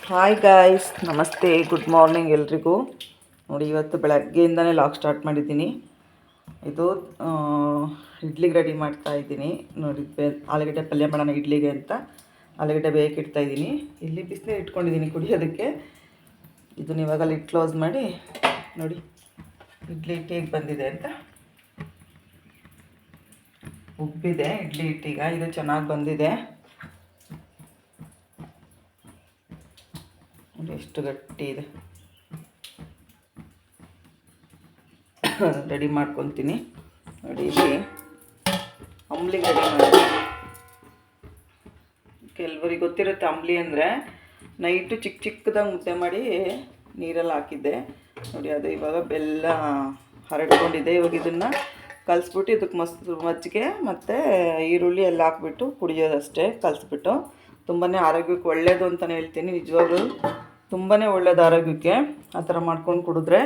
Hi guys, ನಮಸ್ತೆ, good morning ಎಲ್ರಿಗೂ. ನೋಡಿ, ಇವತ್ತು ಬೆಳಗ್ಗೆಯಿಂದನೇ ಲಾಗ್ ಸ್ಟಾರ್ಟ್ ಮಾಡಿದ್ದೀನಿ. ಇದು ಇಡ್ಲಿಗೆ ರೆಡಿ ಮಾಡ್ತಾ ಇದ್ದೀನಿ. ನೋಡಿ, ಆಲೂಗಡ್ಡೆ ಪಲ್ಯ ಮಾಡೋಣ ಇಡ್ಲಿಗೆ ಅಂತ ಆಲೂಗಡ್ಡೆ ಬೇಯಕ್ಕೆ ಇಡ್ತಾಯಿದ್ದೀನಿ. ಇಲ್ಲಿ ಬಿಸಿನೀರು ಇಟ್ಕೊಂಡಿದ್ದೀನಿ ಕುಡಿಯೋದಕ್ಕೆ. ಇದನ್ನ ಇವಾಗ ಲಿಡ್ ಕ್ಲೋಸ್ ಮಾಡಿ ನೋಡಿ ಇಡ್ಲಿ ಹಿಟ್ಟು ಹೇಗೆ ಬಂದಿದೆ ಅಂತ. ಉಬ್ಬಿದೆ ಇಡ್ಲಿ ಹಿಟ್ಟೀಗ, ಇದು ಚೆನ್ನಾಗಿ ಬಂದಿದೆ. ಎಷ್ಟು ಗಟ್ಟಿ ಇದೆ. ರೆಡಿ ಮಾಡ್ಕೊತೀನಿ. ನೋಡಿ, ಇಲ್ಲಿ ಅಂಬ್ಲಿಗೆ ರೆಡಿ ಮಾಡಿ. ಕೆಲವರಿಗೆ ಗೊತ್ತಿರುತ್ತೆ ಅಂಬ್ಲಿ ಅಂದರೆ. ನೈಟು ಚಿಕ್ಕದಾಗಿ ಮುದ್ದೆ ಮಾಡಿ ನೀರಲ್ಲಿ ಹಾಕಿದ್ದೆ. ನೋಡಿ, ಅದು ಇವಾಗ ಬೆಲ್ಲ ಹರಡ್ಕೊಂಡಿದೆ. ಇವಾಗ ಇದನ್ನು ಕಲಿಸ್ಬಿಟ್ಟು ಇದಕ್ಕೆ ಮಜ್ಜಿಗೆ ಮತ್ತು ಈರುಳ್ಳಿ ಎಲ್ಲ ಹಾಕ್ಬಿಟ್ಟು ಕುಡಿಯೋದಷ್ಟೇ. ಕಲಿಸ್ಬಿಟ್ಟು ತುಂಬಾ ಆರೋಗ್ಯಕ್ಕೆ ಒಳ್ಳೆಯದು ಅಂತಲೇ ಹೇಳ್ತೀನಿ. ನಿಜವಾಗ್ಲೂ ತುಂಬಾ ಒಳ್ಳೆಯದು ಆರೋಗ್ಯಕ್ಕೆ ಆ ಥರ ಮಾಡ್ಕೊಂಡು ಕುಡಿದ್ರೆ.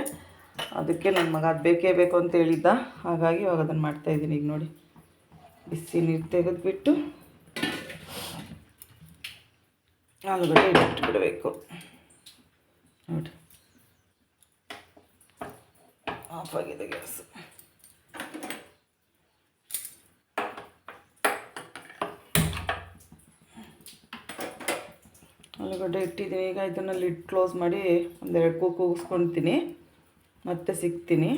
ಅದಕ್ಕೆ ನನ್ನ ಮಗ ಅದು ಬೇಕೇ ಬೇಕು ಅಂತ ಹೇಳಿದ್ದ. ಹಾಗಾಗಿ ಇವಾಗ ಅದನ್ನು ಮಾಡ್ತಾಯಿದ್ದೀನಿ. ಈಗ ನೋಡಿ, ಬಿಸಿ ನೀರು ತೆಗೆದುಬಿಟ್ಟು ಆಲೂಗಡ್ಡೆ ಇಟ್ಬಿಡಬೇಕು. ನೋಡಿ, ಆಫ್ ಆಗಿದೆ ಗ್ಯಾಸ್. ಆಲೂಗಡ್ಡೆ ಇಟ್ಟಿದ್ದೀನಿ. ಈಗ ಇದನ್ನು ಲಿಡ್ ಕ್ಲೋಸ್ ಮಾಡಿ ಒಂದೆರಡು ಕೂಗಿಸ್ಕೊಳ್ತೀನಿ, ಮತ್ತೆ ಸಿಗ್ತೀನಿ.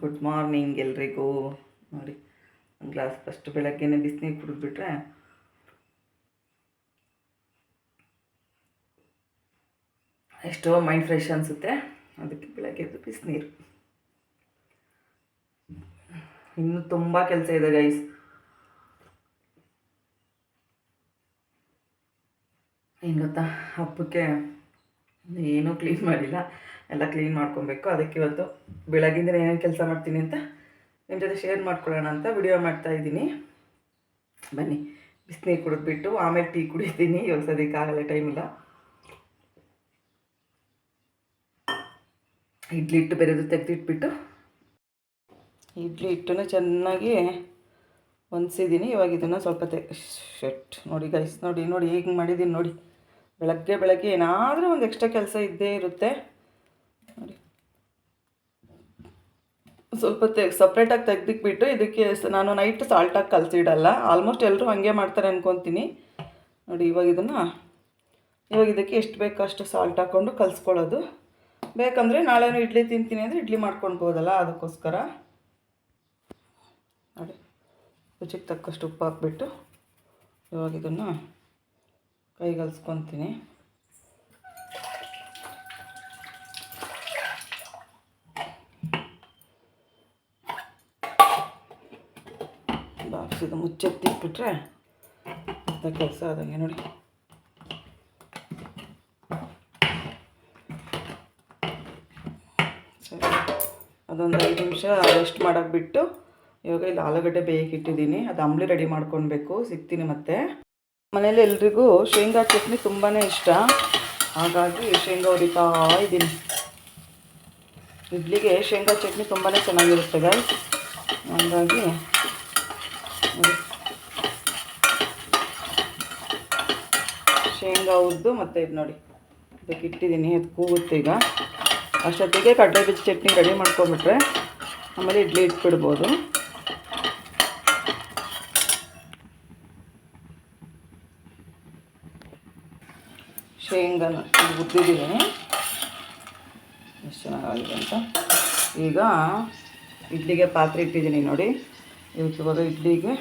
ಗುಡ್ ಮಾರ್ನಿಂಗ್ ಎಲ್ರಿಗೂ. ನೋಡಿ, ಒಂದು ಗ್ಲಾಸ್ ಫಸ್ಟ್ ಬೆಳಗ್ಗೆನೇ ಬಿಸಿನೀರು ಕುಡಿದ್ಬಿಟ್ರೆ ಎಷ್ಟೋ ಮೈಂಡ್ ಫ್ರೆಶ್ ಅನಿಸುತ್ತೆ. ಅದಕ್ಕೆ ಬೆಳಗ್ಗೆದ್ದು ಬಿಸಿನೀರು. ಇನ್ನೂ ತುಂಬ ಕೆಲಸ ಇದೆ ಗೈಸ್. ಏನು ಗೊತ್ತಾ, ಹಬ್ಬಕ್ಕೆ ಏನೂ ಕ್ಲೀನ್ ಮಾಡಿಲ್ಲ, ಎಲ್ಲ ಕ್ಲೀನ್ ಮಾಡ್ಕೊಬೇಕು. ಅದಕ್ಕೆ ಇವತ್ತು ಬೆಳಗ್ಗಿಂದ ಏನೇನು ಕೆಲಸ ಮಾಡ್ತೀನಿ ಅಂತ ನಿಮ್ಮ ಜೊತೆ ಶೇರ್ ಮಾಡ್ಕೊಳ್ಳೋಣ ಅಂತ ವಿಡಿಯೋ ಮಾಡ್ತಾಯಿದ್ದೀನಿ. ಬನ್ನಿ, ಬಿಸಿನೀರು ಕುಡಿದ್ಬಿಟ್ಟು ಆಮೇಲೆ ಟೀ ಕುಡಿತೀನಿ. ಇವಾಗ ಸದ್ಯಕ್ಕಾಗಲ್ಲ, ಟೈಮಿಲ್ಲ. ಇಡ್ಲಿ ಹಿಟ್ಟು ಬೇರೆದು ತೆಗೆದಿಟ್ಬಿಟ್ಟು ಇಡ್ಲಿ ಹಿಟ್ಟನ್ನು ಚೆನ್ನಾಗಿ ಹೊಂದಿಸಿದ್ದೀನಿ. ಇವಾಗ ಇದನ್ನು ಸ್ವಲ್ಪ ನೋಡಿ ಗೈಸ್, ನೋಡಿ ಹೇಗೆ ಮಾಡಿದ್ದೀನಿ ನೋಡಿ. ಬೆಳಗ್ಗೆ ಏನಾದರೂ ಒಂದು ಎಕ್ಸ್ಟ್ರಾ ಕೆಲಸ ಇದ್ದೇ ಇರುತ್ತೆ. ನೋಡಿ, ಸ್ವಲ್ಪ ಸಪ್ರೇಟಾಗಿ ತೆಗೆದಿಕ್ಬಿಟ್ಟು ಇದಕ್ಕೆ ನಾನು ನೈಟ್ ಸಾಲ್ಟಾಗಿ ಕಲಸಿಡಲ್ಲ. ಆಲ್ಮೋಸ್ಟ್ ಎಲ್ಲರೂ ಹಾಗೆ ಮಾಡ್ತಾರೆ ಅಂದ್ಕೊತೀನಿ. ನೋಡಿ, ಇವಾಗ ಇದಕ್ಕೆ ಎಷ್ಟು ಬೇಕೋ ಅಷ್ಟು ಸಾಲ್ಟ್ ಹಾಕ್ಕೊಂಡು ಕಲಿಸ್ಕೊಳ್ಳೋದು. ಬೇಕಂದರೆ ನಾಳೆನೂ ಇಡ್ಲಿ ತಿಂತೀನಿ ಅಂದರೆ ಇಡ್ಲಿ ಮಾಡ್ಕೊಳ್ಬೋದಲ್ಲ, ಅದಕ್ಕೋಸ್ಕರ. ನೋಡಿ, ರುಚಿಗೆ ತಕ್ಕಷ್ಟು ಉಪ್ಪು ಹಾಕ್ಬಿಟ್ಟು ಇವಾಗ ಇದನ್ನು ಕೈಗಲ್ಸ್ಕೊತೀನಿ. ಬಾಕ್ಸಿದು ಮುಚ್ಚೆತ್ತಿಟ್ಬಿಟ್ರೆ ಅಂತ ಕೆಲಸ ಆದಂಗೆ. ನೋಡಿ, ಸರಿ, ಅದೊಂದು 5 ನಿಮಿಷ ರೆಸ್ಟ್ ಮಾಡೋಕ್ಕೆ ಬಿಟ್ಟು ಇವಾಗ ಇಲ್ಲಿ ಆಲೂಗಡ್ಡೆ ಬೇಯಕ್ಕೆ ಇಟ್ಟಿದ್ದೀನಿ. ಅದು ಅಂಬ್ಲಿ ರೆಡಿ ಮಾಡ್ಕೊಳ್ಬೇಕು. ಸಿಗ್ತೀನಿ ಮತ್ತೆ. ಮನೇಲಿ ಎಲ್ರಿಗೂ ಶೇಂಗಾ ಚಟ್ನಿ ತುಂಬಾ ಇಷ್ಟ. ಹಾಗಾಗಿ ಶೇಂಗಾ ಹುರಿತಾ ಇದ್ದೀನಿ. ಇಡ್ಲಿಗೆ ಶೇಂಗಾ ಚಟ್ನಿ ತುಂಬಾ ಚೆನ್ನಾಗಿರುತ್ತೆ ಗೈಸ್. ಹಾಗಾಗಿ ಶೇಂಗಾ ಹುರಿದು ಮತ್ತು ಇದು ನೋಡಿ ಇದಕ್ಕೆ ಇಟ್ಟಿದ್ದೀನಿ. ಅದು ಕೂಗುತ್ತೆ. ಈಗ ಅಷ್ಟೊತ್ತಿಗೆ ಕಡಲೆ ಬೀಜ ಚಟ್ನಿ ರೆಡಿ ಮಾಡ್ಕೊಂಬಿಟ್ರೆ ಆಮೇಲೆ ಇಡ್ಲಿ ಇಟ್ಬಿಡ್ಬೋದು. ಶೇಂಗಾನ ಹುರಿದಿದ್ದೀನಿ, ಎಷ್ಟು ಚೆನ್ನಾಗಿದೆ ಅಂತ. ಈಗ ಇಡ್ಲಿಗೆ ಪಾತ್ರೆ ಇಟ್ಟಿದ್ದೀನಿ. ನೋಡಿ, ಇವಾಗ ಇಡ್ಲಿಗೆ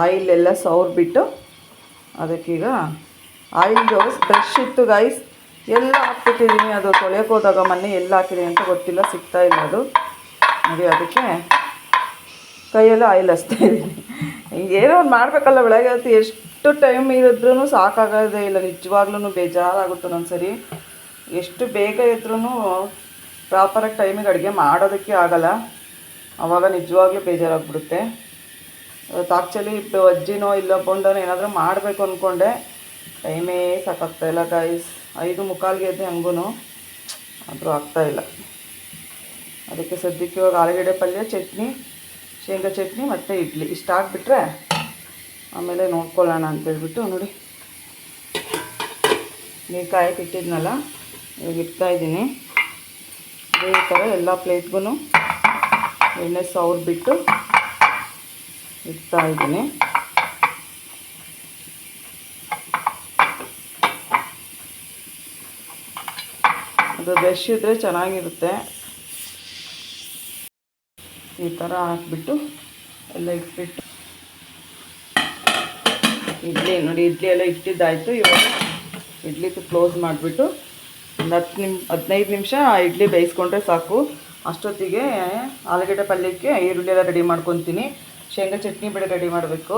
ಆಯಿಲ್ ಎಲ್ಲ ಸವರ್ಬಿಟ್ಟು ಅದಕ್ಕೀಗ ಆಯಿಲ್ದು ಬ್ರಷ್ ಇತ್ತು ಗೈಸ್, ಎಲ್ಲ ಹಾಕ್ಬಿಟ್ಟಿದ್ದೀನಿ. ಅದು ತೊಳೆಯೋಕೆ ಹೋದಾಗ ಮೊನ್ನೆ ಎಲ್ಲ ಹಾಕಿದೆ ಅಂತ ಗೊತ್ತಿಲ್ಲ, ಸಿಗ್ತಾಯಿಲ್ಲ ಅದು. ನೋಡಿ, ಅದಕ್ಕೆ ಕೈಯೆಲ್ಲ ಆಯಿಲ್ ಹಚ್ತಾ ಇದ್ದೀನಿ. ಏನೋ ಒಂದು ಮಾಡಬೇಕಲ್ಲ. ಬೆಳಗ್ಗೆ ಹೊತ್ತು ಎಷ್ಟು ಟೈಮ್ ಇರಿದ್ರೂ ಸಾಕಾಗೋದೇ ಇಲ್ಲ. ನಿಜವಾಗ್ಲೂ ಬೇಜಾರಾಗುತ್ತೆ ಒಂದೊಂದ್ಸರಿ. ಎಷ್ಟು ಬೇಗ ಇದ್ರೂ ಪ್ರಾಪರಾಗಿ ಟೈಮಿಗೆ ಅಡುಗೆ ಮಾಡೋದಕ್ಕೆ ಆಗಲ್ಲ. ಆವಾಗ ನಿಜವಾಗ್ಲೂ ಬೇಜಾರಾಗ್ಬಿಡುತ್ತೆ. ಆ್ಯಕ್ಚುಲಿ ಅಜ್ಜಿನೋ ಇಲ್ಲ ಬೋಂಡನೋ ಏನಾದರೂ ಮಾಡಬೇಕು ಅಂದ್ಕೊಂಡೆ, ಟೈಮೇ ಸಾಕಾಗ್ತಾಯಿಲ್ಲ ಗೈಸ್. 5:45 ಎದ್ದೆ ಹಂಗೂ, ಆದರೂ ಆಗ್ತಾಯಿಲ್ಲ. ಅದಕ್ಕೆ ಸದ್ಯಕ್ಕೆ ಇವಾಗ ಆಲೂಗಡ್ಡೆ ಪಲ್ಯ, ಚಟ್ನಿ, ಶೇಂಗಾ ಚಟ್ನಿ ಮತ್ತು ಇಡ್ಲಿ ಇಷ್ಟ ಆಗಿಬಿಟ್ರೆ ಆಮೇಲೆ ನೋಡ್ಕೊಳ್ಳೋಣ ಅಂತೇಳ್ಬಿಟ್ಟು. ನೋಡಿ, ನೀರು ಕಾಯಕ್ಕೆ ಇಟ್ಟಿದ್ನಲ್ಲ, ಇವಾಗ ಇಡ್ತಾಯಿದ್ದೀನಿ. ಅದೇ ಥರ ಎಲ್ಲ ಪ್ಲೇಟ್ಗೂ ಎಣ್ಣೆ ಸವರ್ಬಿಟ್ಟು ಇಡ್ತಾಯಿದ್ದೀನಿ. ಅದು ಬ್ರಷ್ ಇದ್ದರೆ ಚೆನ್ನಾಗಿರುತ್ತೆ. ಈ ಥರ ಹಾಕ್ಬಿಟ್ಟು ಎಲ್ಲ ಇಟ್ಬಿಟ್ಟು ಇಡ್ಲಿ ನೋಡಿ, ಇಡ್ಲಿ ಎಲ್ಲ ಇಟ್ಟಿದ್ದಾಯಿತು. ಇವಾಗ ಇಡ್ಲಿದು ಕ್ಲೋಸ್ ಮಾಡಿಬಿಟ್ಟು ಒಂದು 15 ನಿಮಿಷ ಇಡ್ಲಿ ಬೇಯಿಸ್ಕೊಂಡ್ರೆ ಸಾಕು. ಅಷ್ಟೊತ್ತಿಗೆ ಆಲೂಗಡ್ಡೆ ಪಲ್ಯಕ್ಕೆ ಈರುಳ್ಳಿ ಎಲ್ಲ ರೆಡಿ ಮಾಡ್ಕೊತೀನಿ. ಶೇಂಗಾ ಚಟ್ನಿ ಬೇಡ ರೆಡಿ ಮಾಡಬೇಕು.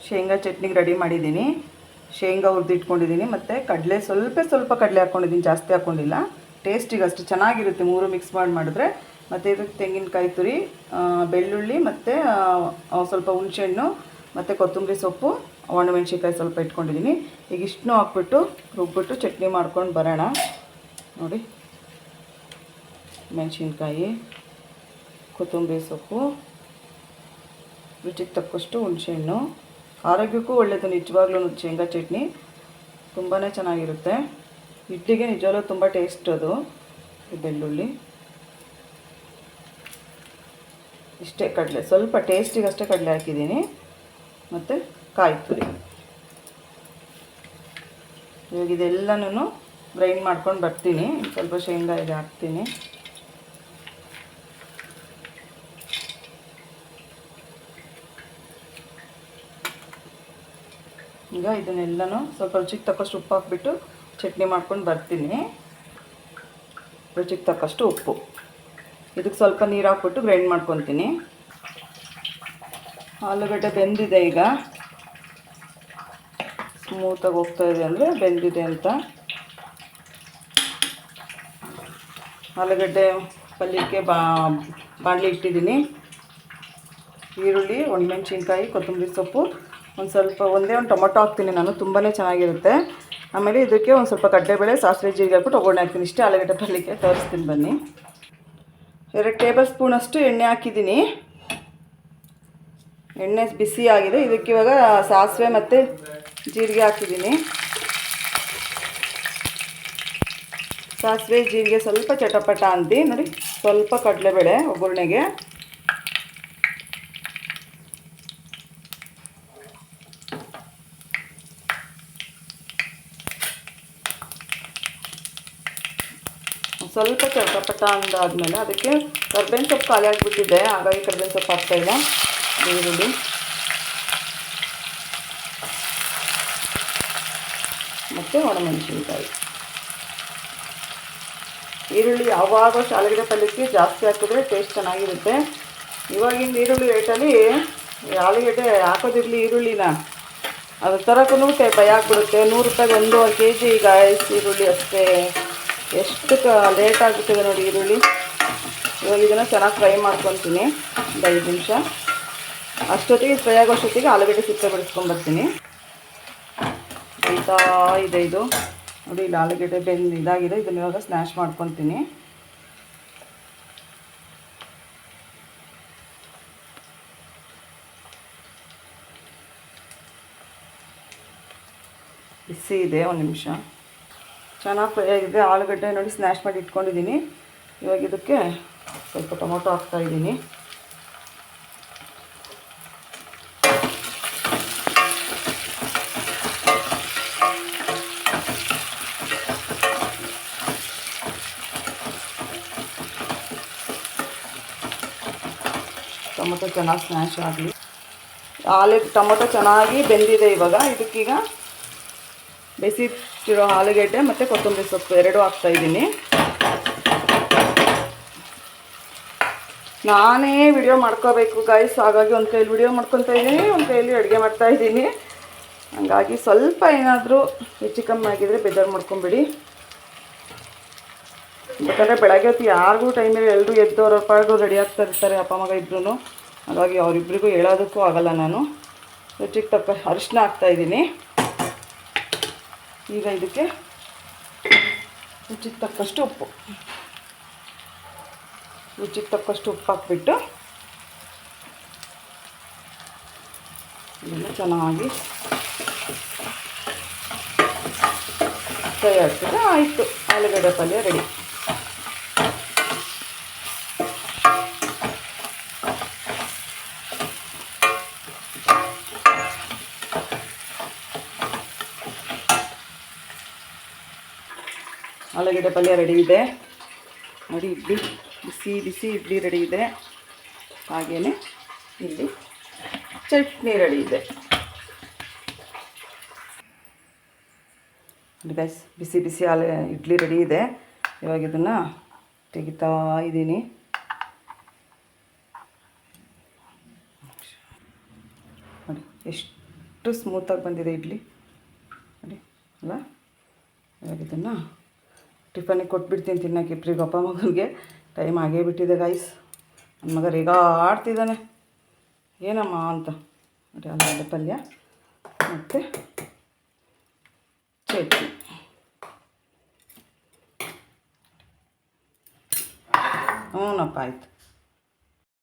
ಶೇಂಗಾ ಚಟ್ನಿಗೆ ರೆಡಿ ಮಾಡಿದ್ದೀನಿ. ಶೇಂಗಾ ಹುರಿದಿಟ್ಕೊಂಡಿದ್ದೀನಿ ಮತ್ತು ಕಡಲೆ ಸ್ವಲ್ಪ ಕಡಲೆ ಹಾಕ್ಕೊಂಡಿದ್ದೀನಿ, ಜಾಸ್ತಿ ಹಾಕ್ಕೊಂಡಿಲ್ಲ. ಟೇಸ್ಟಿಗೆ ಅಷ್ಟು ಚೆನ್ನಾಗಿರುತ್ತೆ 3 ಮಿಕ್ಸ್ ಮಾಡಿದ್ರೆ. ಮತ್ತು ಇದಕ್ಕೆ ತೆಂಗಿನಕಾಯಿ ತುರಿ, ಬೆಳ್ಳುಳ್ಳಿ ಮತ್ತು ಸ್ವಲ್ಪ ಹುಣಸೆಹಣ್ಣು ಮತ್ತು ಕೊತ್ತಂಬರಿ ಸೊಪ್ಪು, ಒಣಮೆಣ್ಸಿನ್ಕಾಯಿ ಸ್ವಲ್ಪ ಇಟ್ಕೊಂಡಿದ್ದೀನಿ. ಈಗ ಇಷ್ಟನ್ನೂ ಹಾಕ್ಬಿಟ್ಟು ರುಬ್ಬಿಟ್ಟು ಚಟ್ನಿ ಮಾಡ್ಕೊಂಡು ಬರೋಣ. ನೋಡಿ, ಮೆಣಸಿನ್ಕಾಯಿ, ಕೊತ್ತಂಬರಿ ಸೊಪ್ಪು, ರುಚಿಗೆ ತಕ್ಕಷ್ಟು ಹುಣಸೆಹಣ್ಣು. ಆರೋಗ್ಯಕ್ಕೂ ಒಳ್ಳೆಯದು ನಿಜವಾಗ್ಲೂ ಶೇಂಗಾ ಚಟ್ನಿ ತುಂಬಾ ಚೆನ್ನಾಗಿರುತ್ತೆ. ಇಡ್ಲಿಗೆ ನಿಜವಾಗ್ಲೂ ತುಂಬ ಟೇಸ್ಟ್ ಅದು. ಬೆಳ್ಳುಳ್ಳಿ ಇಷ್ಟೇ, ಕಡಲೆ ಸ್ವಲ್ಪ ಟೇಸ್ಟಿಗೆ ಅಷ್ಟೇ ಕಡಲೆ ಹಾಕಿದ್ದೀನಿ ಮತ್ತು ಕಾಯಿ ತುರಿ. ಇವಾಗ ಇದೆಲ್ಲನೂ ಗ್ರೈಂಡ್ ಮಾಡ್ಕೊಂಡು ಬರ್ತೀನಿ. ಸ್ವಲ್ಪ ಶೇಂಗಾ ಇದು ಹಾಕ್ತೀನಿ. ಈಗ ಇದನ್ನೆಲ್ಲನೂ ಸ್ವಲ್ಪ ರುಚಿಗೆ ತಕ್ಕಷ್ಟು ಉಪ್ಪು ಹಾಕ್ಬಿಟ್ಟು ಚಟ್ನಿ ಮಾಡ್ಕೊಂಡು ಬರ್ತೀನಿ. ರುಚಿಗೆ ತಕ್ಕಷ್ಟು ಉಪ್ಪು, ಇದಕ್ಕೆ ಸ್ವಲ್ಪ ನೀರು ಹಾಕ್ಬಿಟ್ಟು ಗ್ರೈಂಡ್ ಮಾಡ್ಕೊತೀನಿ. ಆಲೂಗಡ್ಡೆ ಬೆಂದಿದೆ, ಈಗ ಸ್ಮೂತಾಗಿ ಹೋಗ್ತಾಯಿದೆ ಅಂದರೆ ಬೆಂದಿದೆ ಅಂತ. ಆಲೂಗಡ್ಡೆ ಪಲ್ಯಕ್ಕೆ ಬಾಣಲಿ ಇಟ್ಟಿದ್ದೀನಿ. ಈರುಳ್ಳಿ, ಒಣಮೆಣ್ಸಿನ್ಕಾಯಿ, ಕೊತ್ತಂಬರಿ ಸೊಪ್ಪು, ಒಂದೇ ಒಂದು ಟೊಮೊಟೊ ಹಾಕ್ತೀನಿ ನಾನು, ತುಂಬಾ ಚೆನ್ನಾಗಿರುತ್ತೆ. ಆಮೇಲೆ ಇದಕ್ಕೆ ಒಂದು ಸ್ವಲ್ಪ ಕಡಲೆಬೇಳೆ, ಸಾಸಿವೆ, ಜೀರಿಗೆ ಹಾಕ್ಬಿಟ್ಟು ಒಗ್ಗರಣೆ ಹಾಕ್ತೀನಿ. ಇಷ್ಟೇ ಆಲೂಗಡ್ಡೆ ಪಲ್ಯಕ್ಕೆ. ತೋರಿಸ್ತೀನಿ ಬನ್ನಿ. 2 ಟೇಬಲ್ ಸ್ಪೂನಷ್ಟು ಎಣ್ಣೆ ಹಾಕಿದ್ದೀನಿ. ಎಣ್ಣೆ ಬಿಸಿ ಆಗಿದೆ. ಇದಕ್ಕೆ ಇವಾಗ ಸಾಸಿವೆ ಮತ್ತು ಜೀರಿಗೆ ಹಾಕಿದ್ದೀನಿ. ಸಾಸಿವೆ ಜೀರಿಗೆ ಸ್ವಲ್ಪ ಚಟಪಟ ಅಂತಿ ನೋಡಿ. ಸ್ವಲ್ಪ ಕಡಲೆಬೇಳೆ ಒಗ್ಗರಣೆಗೆ. ಸ್ವಲ್ಪ ಚಟಪಟ ಅಂದಾದಮೇಲೆ ಅದಕ್ಕೆ ಕರ್ಬೇವಿನ ಸೊಪ್ಪು ಖಾಲಿ ಆಗಿಬಿಟ್ಟಿದೆ, ಹಾಗಾಗಿ ಕರ್ಬೇವಿನ ಸೊಪ್ಪು ಹಾಕ್ತಾಯಿಲ್ಲ. ಈರುಳ್ಳಿ ಮತ್ತು ಒಣಮೆಣಸಿನ್ಕಾಯಿ. ಈರುಳ್ಳಿ ಯಾವಾಗ ಆಲೂಗಡ್ಡೆ ಪಲ್ಯಕ್ಕೆ ಜಾಸ್ತಿ ಹಾಕಿದ್ರೆ ಟೇಸ್ಟ್ ಚೆನ್ನಾಗಿರುತ್ತೆ. ಇವಾಗಿನ ಈರುಳ್ಳಿ ರೇಟಲ್ಲಿ ಆಲೂಗಡ್ಡೆ ಹಾಕೋದಿರಲಿ ಈರುಳ್ಳಿನ, ಅದು ತರಕ್ಕೂ ಭಯ ಆಗ್ಬಿಡುತ್ತೆ. 100 ರೂಪಾಯಿಗೆ 1 kg ಈಗ ಈರುಳ್ಳಿ ಅಷ್ಟೇ. ಎಷ್ಟು ಲೇಟ್ ಆಗುತ್ತದೆ ನೋಡಿ ಈರುಳ್ಳಿ. ಇವಾಗ ಇದನ್ನು ಚೆನ್ನಾಗಿ ಫ್ರೈ ಮಾಡ್ಕೊತೀನಿ ಒಂದು 5 ನಿಮಿಷ. ಅಷ್ಟೊತ್ತಿಗೆ ಫ್ರೈ ಆಗೋಷ್ಟೊತ್ತಿಗೆ ಆಲೂಗಡ್ಡೆ ಸಿಪ್ಪೆ ಬಿಡಿಸ್ಕೊಂಡ್ಬರ್ತೀನಿ. ಬೇಯ್ತಾ ಇದೆ ಇದು ನೋಡಿ. ಇಲ್ಲಿ ಆಲೂಗಡ್ಡೆ ಇದಾಗಿದೆ. ಇದನ್ನು ಇವಾಗ ಸ್ನ್ಯಾಶ್ ಮಾಡ್ಕೊತೀನಿ. ಬಿಸಿ ಇದೆ, 1 ನಿಮಿಷ. ಚೆನ್ನಾಗಿ ಫ್ರೈ ಆಗಿದೆ ಆಲೂಗಡ್ಡೆ ನೋಡಿ. ಸ್ನ್ಯಾಶ್ ಮಾಡಿ ಇಟ್ಕೊಂಡಿದ್ದೀನಿ. ಇವಾಗ ಇದಕ್ಕೆ ಸ್ವಲ್ಪ ಟೊಮೊಟೊ ಹಾಕ್ತಾಯಿದ್ದೀನಿ. ಟೊಮೊಟೊ ಚೆನ್ನಾಗಿ ಸ್ಮ್ಯಾಶ್ ಆಗಲಿ. ಟೊಮೊಟೊ ಚೆನ್ನಾಗಿ ಬೆಂದಿದೆ. ಇವಾಗ ಇದಕ್ಕೀಗ ಬೇಯಿಸಿಟ್ಟಿರೋ ಆಲೂಗಡ್ಡೆ ಮತ್ತು ಕೊತ್ತಂಬರಿ ಸೊಪ್ಪು 2 ಹಾಕ್ತಾಯಿದ್ದೀನಿ. ನಾನೇ ವಿಡಿಯೋ ಮಾಡ್ಕೋಬೇಕು ಗಾಯ್ಸ್, ಹಾಗಾಗಿ ಒಂದು ಕೈಯಲ್ಲಿ ವಿಡಿಯೋ ಮಾಡ್ಕೊತಾ ಇದ್ದೀನಿ, ಒಂದು ಕೈಯಲ್ಲಿ ಅಡುಗೆ ಮಾಡ್ತಾಯಿದ್ದೀನಿ. ಹಾಗಾಗಿ ಸ್ವಲ್ಪ ಏನಾದರೂ ಹೆಚ್ಚು ಕಮ್ಮಿ ಆಗಿದರೆ ಬೇಜಾರು ಮಾಡ್ಕೊಂಬಿಡಿ. ಬೇಕಾದ್ರೆ ಬೆಳಗ್ಗೆ ಹೊತ್ತು ಯಾರಿಗೂ ಟೈಮಲ್ಲಿ ಎಲ್ಲರೂ ಎದ್ದವ್ರ ಪಾಡು ರೆಡಿ ಆಗ್ತಾ ಇರ್ತಾರೆ, ಅಪ್ಪ ಮಗ ಇಬ್ಬರೂ. ಹಾಗಾಗಿ ಅವರಿಬ್ಬರಿಗೂ ಹೇಳೋದಕ್ಕೂ ಆಗಲ್ಲ. ನಾನು ರುಚಿಗೆ ತಕ್ಕ ಅರಿಶಿನ ಹಾಕ್ತಾಯಿದ್ದೀನಿ. ಈಗ ಇದಕ್ಕೆ ರುಚಿಗೆ ತಕ್ಕಷ್ಟು ಉಪ್ಪು ಹಾಕ್ಬಿಟ್ಟು ಇದನ್ನು ಚೆನ್ನಾಗಿ ಕೈ ಆಡಿಸಿದ್ರೆ ಆಯಿತು, ಆಲೂಗಡ್ಡೆ ಪಲ್ಯ ರೆಡಿ. ಆಲೂಗಡ್ಡೆ ಪಲ್ಯ ರೆಡಿ ಇದೆ ನೋಡಿ. ಇಡ್ಲಿ ಬಿಸಿ ಬಿಸಿ ಇಡ್ಲಿ ರೆಡಿ ಇದೆ. ಹಾಗೆಯೇ ಇಲ್ಲಿ ಚಟ್ನಿ ರೆಡಿ ಇದೆ ಗೈಸ್. ಬಿಸಿ ಬಿಸಿ ಇಡ್ಲಿ ರೆಡಿ ಇದೆ. ಇವಾಗ ಇದನ್ನು ತೆಗಿತಾ ಇದ್ದೀನಿ. ನೋಡಿ ಎಷ್ಟು ಸ್ಮೂತಾಗಿ ಬಂದಿದೆ ಇಡ್ಲಿ ನೋಡಿ ಅಲ್ಲ. ಇವಾಗ ಇದನ್ನು ಟಿಫನಿಗೆ ಕೊಟ್ಬಿಡ್ತೀನಿ ತಿನ್ನೋಕೆ ಇಬ್ಬರಿಗೆ, ಅಪ್ಪ ಮಗನಿಗೆ. ಟೈಮ್ ಆಗೇ ಬಿಟ್ಟಿದೆ ಗೈಸ್. ನನ್ನ ಮಗ ರೇಗಾಡ್ತಿದ್ದಾನೆ ಏನಮ್ಮ ಅಂತ. ನೋಡಿ ಆಲೂಗಡ್ಡೆ ಪಲ್ಯ ಮತ್ತು ಚಟ್ನಿ. ಹ್ಞೂನಪ್ಪ ಆಯಿತು.